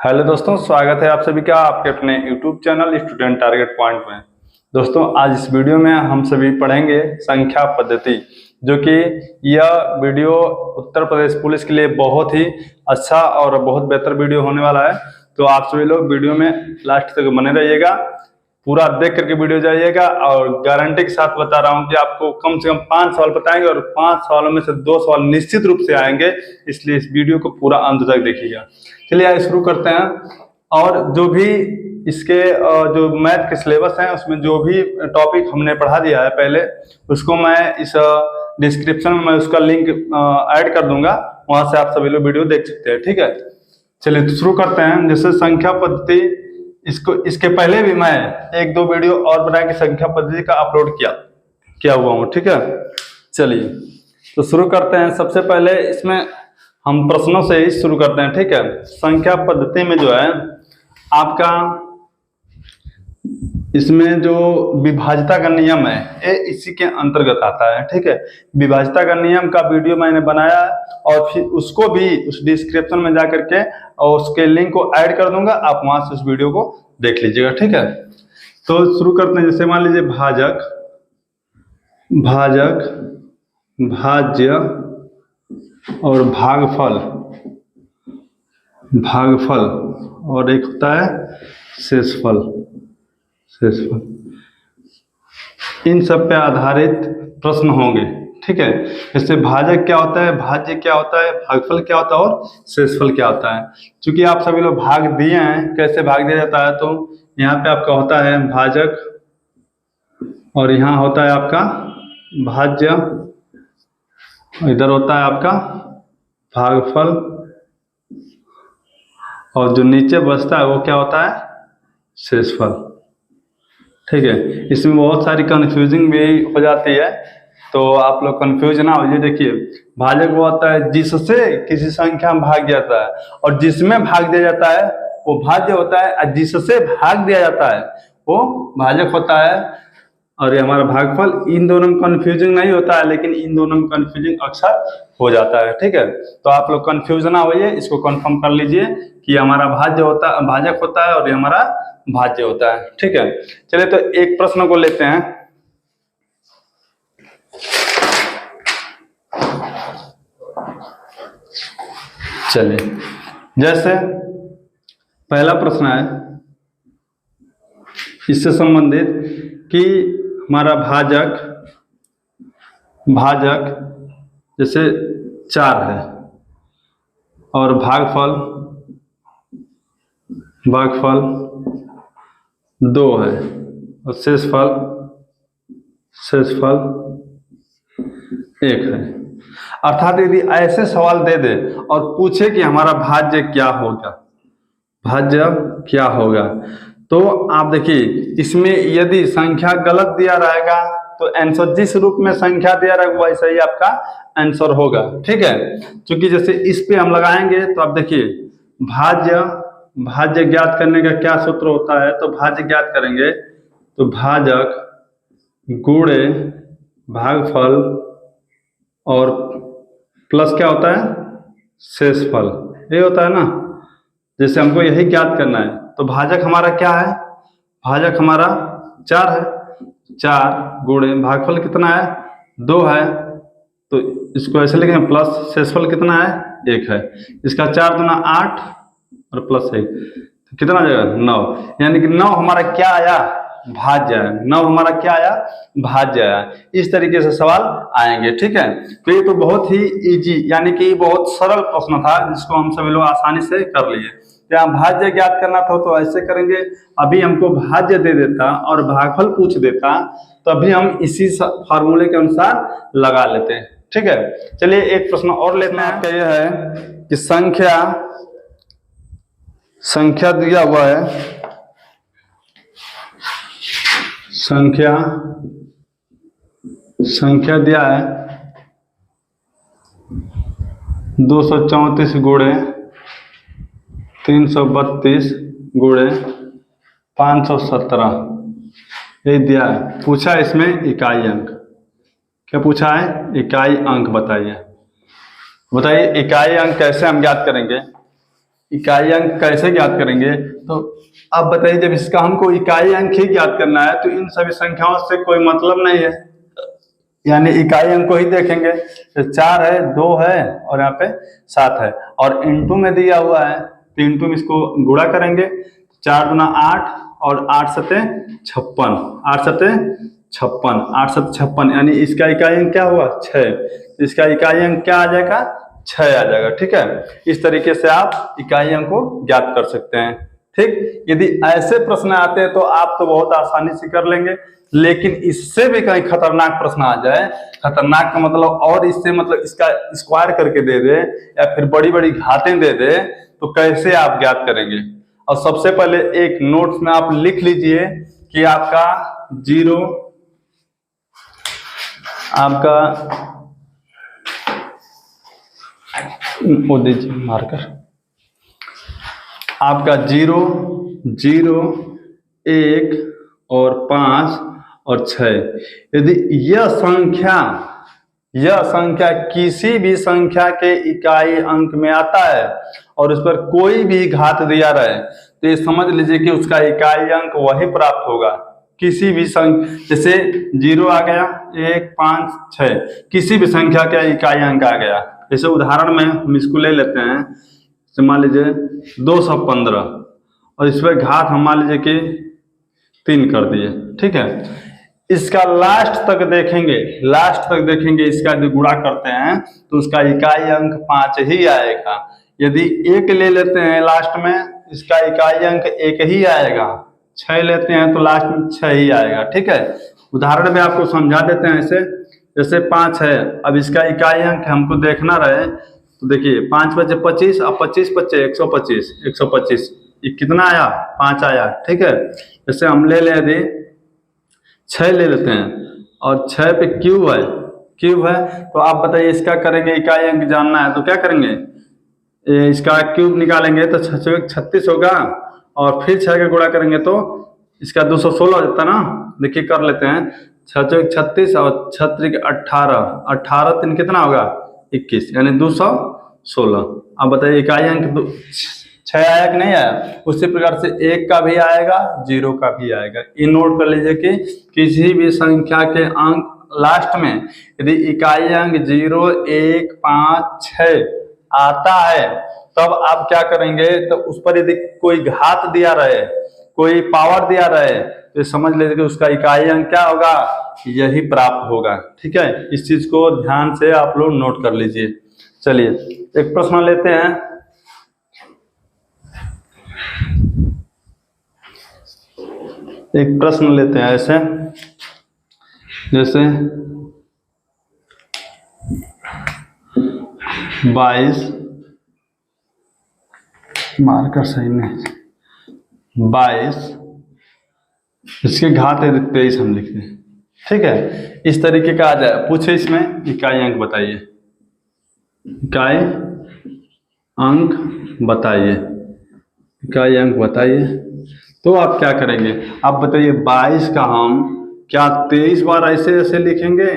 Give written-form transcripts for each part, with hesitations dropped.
Hello दोस्तों, स्वागत है आप सभी का आपके अपने YouTube channel student target point में। दोस्तों, आज इस वीडियो में हम सभी पढ़ेंगे संख्या पद्धति, जो कि यह वीडियो उत्तर प्रदेश पुलिस के लिए बहुत ही अच्छा और बहुत बेहतर वीडियो होने वाला है। तो आप सभी लोग वीडियो में लास्ट तक बने रहिएगा, पूरा देख करके वीडियो जाइएगा। और गारंटी के साथ बता रहा हूँ कि आपको कम से कम 5 सवाल बताएंगे और 5 सवालों में से 2 सवाल निश्चित रूप से आएंगे, इसलिए इस वीडियो को पूरा अंत तक देखिएगा। चलिए आइए शुरू करते हैं। और जो भी इसके जो मैथ के सिलेबस हैं उसमें जो भी टॉपिक हमने पढ़ा दिया है पहले, उसको मैं इस डिस्क्रिप्शन में मैं उसका लिंक ऐड कर दूंगा, वहां से आप सभी लोग वीडियो देख सकते हैं। ठीक है, चलिए तो शुरू करते हैं। जैसे संख्या पद्धति, इसके पहले भी मैं 1-2 वीडियो और बना के संख्या पद्धति का अपलोड किया हुआ हूँ। ठीक है, चलिए तो शुरू करते हैं। सबसे पहले इसमें हम प्रश्नों से ही शुरू करते हैं। ठीक है, संख्या पद्धति में जो है आपका इसमें जो विभाज्यता का नियम है ये इसी के अंतर्गत आता है। ठीक है, विभाज्यता का नियम का वीडियो मैंने बनाया और फिर उसको भी उस डिस्क्रिप्शन में जा करके और उसके लिंक को ऐड कर दूंगा, आप वहां से उस वीडियो को देख लीजिएगा। ठीक है, तो शुरू करते हैं। जैसे मान लीजिए भाजक, भाज्य और भागफल और एक होता है शेषफल। इन सब पे आधारित प्रश्न होंगे। ठीक है, जैसे भाजक क्या होता है, भाज्य क्या होता है, भागफल क्या होता है और शेषफल क्या होता है। क्योंकि आप सभी लोग भाग दिए हैं, कैसे भाग दिया जाता है, तो यहाँ पे आपका होता है भाजक और यहाँ होता है आपका भाज्य, इधर होता है आपका भागफल और जो नीचे बचता है वो क्या होता है, शेषफल। ठीक है, इसमें बहुत सारी कंफ्यूजिंग भी हो जाती है, तो आप लोग कंफ्यूज ना होइए। देखिए, भाजक वो होता है जिससे किसी संख्या में भाग जाता है, और जिसमें भाग दिया जाता है वो भाज्य होता है, और जिससे भाग दिया जाता है वो भाजक होता है। और ये हमारा भागफल। इन दोनों में कंफ्यूजिंग नहीं होता है, लेकिन इन दोनों में कंफ्यूजिंग अक्सर हो जाता है। ठीक है, तो आप लोग कंफ्यूज ना होइए, इसको कंफर्म कर लीजिए कि हमारा भाजक होता है और ये हमारा भाज्य होता है। ठीक है, चलिए तो एक प्रश्न को लेते हैं। चलिए, जैसे पहला प्रश्न है इससे संबंधित कि हमारा भाजक जैसे 4 है और भागफल 2 है और शेषफल 1 है। अर्थात यदि ऐसे सवाल दे दे और पूछे कि हमारा भाज्य क्या होगा, तो आप देखिए इसमें यदि संख्या गलत दिया रहेगा तो आंसर जिस रूप में संख्या दिया रहेगा वैसा ही आपका आंसर होगा। ठीक है, क्योंकि जैसे इस पे हम लगाएंगे तो आप देखिए भाज्य ज्ञात करने का क्या सूत्र होता है, तो भाज्य ज्ञात करेंगे तो भाजक गुणे भागफल और प्लस क्या होता है, शेषफल। ये होता है ना, जैसे हमको यही ज्ञात करना है। तो भाजक हमारा क्या है, भाजक हमारा 4 है, 4 गुणे भागफल कितना है, 2 है, तो इसको ऐसे लिखेंगे प्लस शेषफल कितना है, 1 है। इसका 4 दूना 8 और प्लस 1, तो कितना आ जाएगा 9। यानी कि 9 हमारा क्या आया, भाज्य है। 9 हमारा क्या आया, भाज्य आया। इस तरीके से सवाल आएंगे। ठीक है, तो ये तो बहुत ही इजी यानी कि बहुत सरल प्रश्न था, जिसको हम सभी लोग आसानी से कर लिए। क्या भाज्य ज्ञात करना था तो ऐसे करेंगे, अभी हमको भाज्य दे देता और भागफल पूछ देता तो अभी हम इसी फार्मूले के अनुसार लगा लेते हैं। ठीक है, चलिए एक प्रश्न और लेते हैं। क्या यह है कि संख्या दिया हुआ है, संख्या दिया है 234 गुणे 332 गुणे 517, ये दिया है। पूछा इसमें इकाई अंक, क्या पूछा है, इकाई अंक बताइए इकाई अंक कैसे हम ज्ञात करेंगे। इकाई अंक कैसे ज्ञात करेंगे, तो आप बताइए, जब इसका हमको इकाई अंक ही ज्ञात करना है तो इन सभी संख्याओं से कोई मतलब नहीं है, यानी इकाई अंक को ही देखेंगे। तो 4 है, 2 है और यहाँ पे 7 है, और इंटू में दिया हुआ है तो इंटू में इसको गुणा करेंगे। 4 दूना 8 और 8 सते 56, 8 सते 56, 8 सते 56, यानी इसका इकाई अंक क्या हुआ 6। इसका इकाई अंक क्या आ जाएगा 6 आ जाएगा। ठीक है, इस तरीके से आप इकाई अंक को ज्ञात कर सकते हैं। ठीक, यदि ऐसे प्रश्न आते हैं तो आप तो बहुत आसानी से कर लेंगे, लेकिन इससे भी कहीं खतरनाक प्रश्न आ जाए, खतरनाक का मतलब और इससे मतलब इसका स्क्वायर करके दे दे या फिर बड़ी बड़ी घातें दे दे, तो कैसे आप ज्ञात करेंगे। और सबसे पहले एक नोट्स में आप लिख लीजिए कि आपका 0, आपका वो दीजिए मार्कर, आपका 0, 0, 1 और 5 और 6। यदि यह संख्या किसी भी संख्या के इकाई अंक में आता है और उस पर कोई भी घात दिया रहे, तो ये समझ लीजिए कि उसका इकाई अंक वही प्राप्त होगा। किसी भी संख्या, जैसे 0 आ गया, 1, 5, 6, किसी भी संख्या का इकाई अंक आ गया। जैसे उदाहरण में हम इसको ले लेते हैं, तो मान लीजिए 215 और इस पर घात हम मान लीजिए कि 3 कर दिए। ठीक है, इसका लास्ट तक देखेंगे, इसका यदि गुणा करते हैं तो उसका इकाई अंक 5 ही आएगा। यदि 1 ले लेते हैं लास्ट में, इसका इकाई अंक 1 ही आएगा। 6 लेते हैं तो लास्ट में 6 ही आएगा। ठीक है, उदाहरण में आपको समझा देते हैं। ऐसे जैसे 5 है, अब इसका इकाई अंक हमको देखना रहे तो देखिए 5 बचे 25, अब 25 बचे 125, 125 ये कितना आया 5 आया। ठीक है, जैसे हम ले लें यदि 6 ले लेते हैं और 6 पे क्यूब है, तो आप बताइए इसका करेंगे, इकाई अंक जानना है तो क्या करेंगे, इसका क्यूब निकालेंगे तो 36 होगा और फिर 6 का गुणा करेंगे तो इसका 216 हो जाता ना। देखिए कर लेते हैं, 6 36 और 36 18, 18 3 कितना होगा 21, यानी 216। अब बताइए इकाई अंक 6 आया कि नहीं आया। उसी प्रकार से 1 का भी आएगा, 0 का भी आएगा। ये नोट कर लीजिए कि किसी भी संख्या के अंक लास्ट में यदि इकाई अंक 0, 1, 5, 6 आता है, तब आप क्या करेंगे, तो उस पर यदि कोई घात दिया रहे, कोई पावर दिया रहे, तो समझ लीजिए कि उसका इकाई अंक क्या होगा, यही प्राप्त होगा। ठीक है, इस चीज को ध्यान से आप लोग नोट कर लीजिए। चलिए एक प्रश्न लेते हैं। एक प्रश्न लेते हैं ऐसे, जैसे 22, मार्कर सही नहीं, 22 इसके घात है 23 हम लिखते हैं। ठीक है, इस तरीके का आ जाए, पूछे इसमें इकाई अंक बताइए, इकाई अंक बताइए, इकाई अंक बताइए। तो आप क्या करेंगे, आप बताइए 22 का हम क्या 23 बार ऐसे लिखेंगे,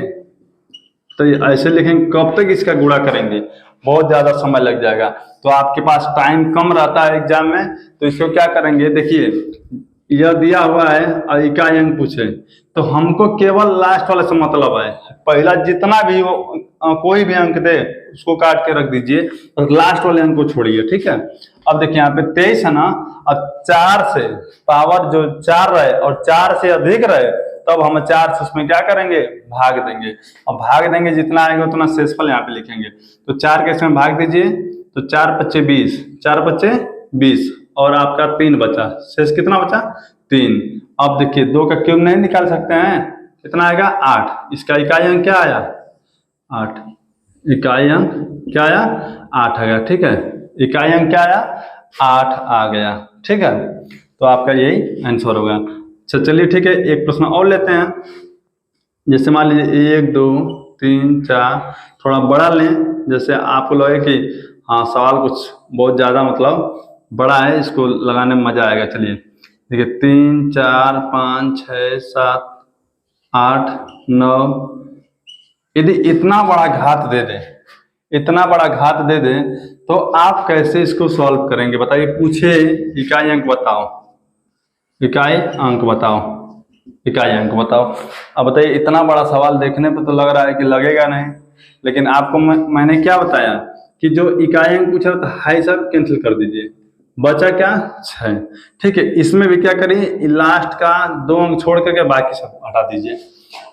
तो ऐसे लिखेंगे, कब तक इसका गुणा करेंगे, बहुत ज्यादा समय लग जाएगा। तो आपके पास टाइम कम रहता है एग्जाम में, तो इसको क्या करेंगे, देखिए यह दिया हुआ है और इकाई अंक पूछे, तो हमको केवल लास्ट वाले से मतलब है। पहला जितना भी वो कोई भी अंक दे उसको काट के रख दीजिए और लास्ट वाले अंक को छोड़िए। ठीक है, अब देखिए यहाँ पे 23 है ना, अब 4 से पावर जो 4 रहे और 4 से अधिक रहे, तब हम 4 से उसमें क्या करेंगे, भाग देंगे। और भाग देंगे, जितना आएगा उतना शेषफल यहाँ पे लिखेंगे। तो 4 के इसमें भाग दीजिए, तो 4 पच्चे 20, 4 पच्चे 20 और आपका 3 बचा, शेष कितना बचा 3। अब देखिए 2 का क्यूब नहीं निकाल सकते हैं, कितना आएगा 8। इसका इकाई अंक क्या आया 8, इकाई अंक क्या आया 8 आ गया। ठीक है, इकाई अंक क्या आया 8 आ गया। ठीक है, तो आपका यही आंसर होगा। अच्छा चलिए ठीक है, एक प्रश्न और लेते हैं। जैसे मान लीजिए 1, 2, 3, 4, थोड़ा बड़ा लें, जैसे आपको लगे कि हाँ सवाल कुछ बहुत ज़्यादा मतलब बड़ा है, इसको लगाने में मजा आएगा। चलिए देखिए 3, 4, 5, 6, 7, 8, 9, यदि इतना बड़ा घात दे दे, इतना बड़ा घात दे दे, तो आप कैसे इसको सॉल्व करेंगे बताइए। पूछे इकाई अंक बताओ, इकाई अंक बताओ, इकाई अंक बताओ। अब बताइए, इतना बड़ा सवाल देखने पे तो लग रहा है कि लगेगा नहीं, लेकिन आपको मैंने क्या बताया कि जो इकाई अंक पूछा तो हाई सब कैंसिल कर दीजिए, बचा क्या 6। ठीक है, इसमें भी क्या करिए, लास्ट का 2 अंक छोड़ करके बाकी सब हटा दीजिए,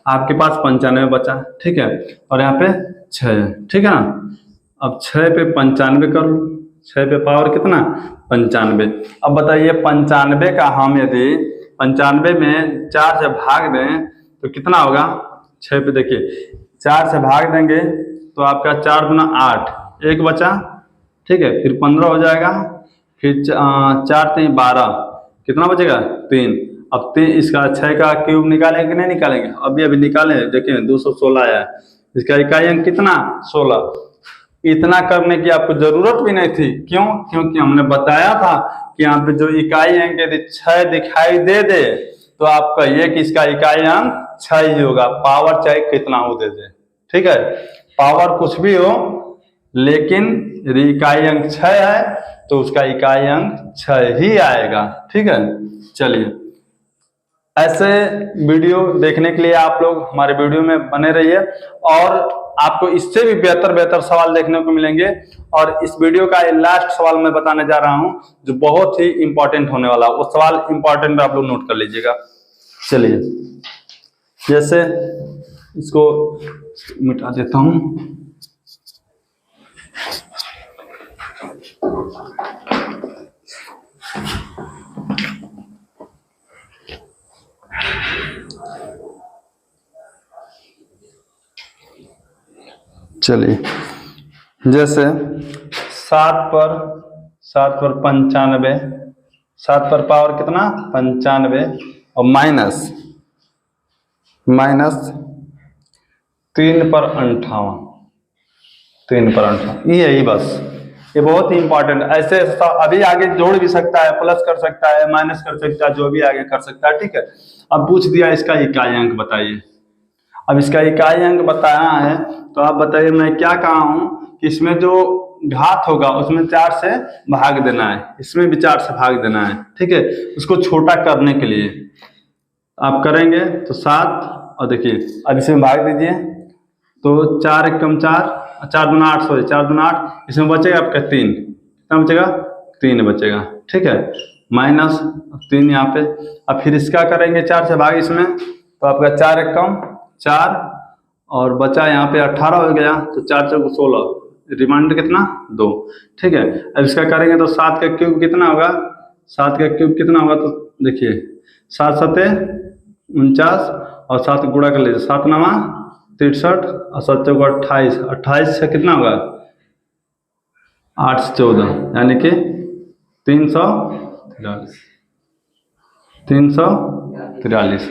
आपके पास 95 बचा। ठीक है, और यहाँ पे 6 है। ठीक है ना, अब 6 पे 95 कर लो, 6 पे पावर कितना 95। अब बताइए 95 का हम यदि 95 में 4 से भाग दें तो कितना होगा। 6 पे देखिए 4 से भाग देंगे तो आपका 4 दूना 8, 1 बचा। ठीक है, फिर 15 हो जाएगा, फिर 4 3 12, कितना बचेगा 3। अब 3 इसका 6 का क्यूब निकालेंगे कि नहीं निकालेंगे, अभी अभी निकालें, देखिए 216 आया है। इसका इकाई अंक कितना 16। इतना करने की आपको जरूरत भी नहीं थी, क्यों, क्योंकि हमने बताया था कि यहाँ पे जो इकाई अंक यदि 6 दिखाई दे दे तो आप कहिए कि इसका इकाई अंक 6 ही होगा, पावर चाहे कितना हो दे दे। ठीक है, पावर कुछ भी हो, लेकिन यदि इकाई अंक 6 है तो उसका इकाई अंक 6 ही आएगा। ठीक है, चलिए ऐसे वीडियो देखने के लिए आप लोग हमारे वीडियो में बने रहिए, और आपको इससे भी बेहतर सवाल देखने को मिलेंगे। और इस वीडियो का लास्ट सवाल मैं बताने जा रहा हूं जो बहुत ही इंपॉर्टेंट होने वाला है, वो सवाल इंपॉर्टेंट आप लोग नोट कर लीजिएगा। चलिए, जैसे इसको मिटा देता हूं। चलिए, जैसे 7 पर 95, 7 पर पावर कितना 95, और माइनस 3 पर 58, 3 पर 58, यही बस। ये बहुत ही इंपॉर्टेंट, ऐसे अभी आगे जोड़ भी सकता है, प्लस कर सकता है, माइनस कर सकता है, जो भी आगे कर सकता है। ठीक है, अब पूछ दिया इसका इकाई अंक बताइए। अब इसका इकाई अंक बताया है तो आप बताइए, मैं क्या कहा हूं कि इसमें जो घात होगा उसमें 4 से भाग देना है, इसमें भी 4 से भाग देना है। ठीक है, उसको छोटा करने के लिए आप करेंगे तो 7, और देखिए अब इसमें भाग दीजिए तो 4 एकम 4, 4 दूना 8, सॉरी 4 दूना 8, इसमें बचेगा आपका 3, कितना बचेगा 3 बचेगा। ठीक है, माइनस 3 यहाँ पे। अब फिर इसका करेंगे 4 से भाग इसमें, तो आपका 4 एकम 4, और बचा यहाँ पे 18 हो गया, तो 4 4 16, रिमाइंडर कितना 2। ठीक है, अब इसका करेंगे तो 7 का क्यूब कितना होगा, 7 का क्यूब कितना होगा, तो देखिए 7 7 49, और 7 गुणा कर लीजिए, 7 9 63, और 7 चौक 28, 28 से कितना होगा 8 से 14, यानी कि 343,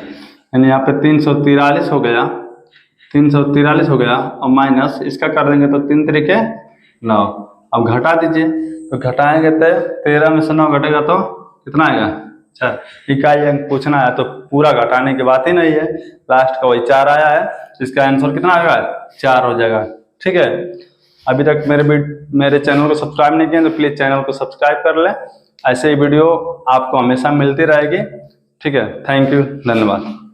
यानी यहाँ पे 343 हो गया, 343 हो गया, और माइनस इसका कर देंगे तो 3 3 9। अब घटा दीजिए, तो घटाएंगे तो 13 में से 9 घटेगा तो कितना आएगा 4। इकाई अंक पूछना है तो पूरा घटाने की बात ही नहीं है, लास्ट का वही 4 आया है, इसका आंसर कितना आएगा 4 हो जाएगा। ठीक है, अभी तक मेरे चैनल को सब्सक्राइब नहीं किया तो प्लीज चैनल को सब्सक्राइब कर लें, ऐसे ही वीडियो आपको हमेशा मिलती रहेगी। ठीक है, थैंक यू, धन्यवाद।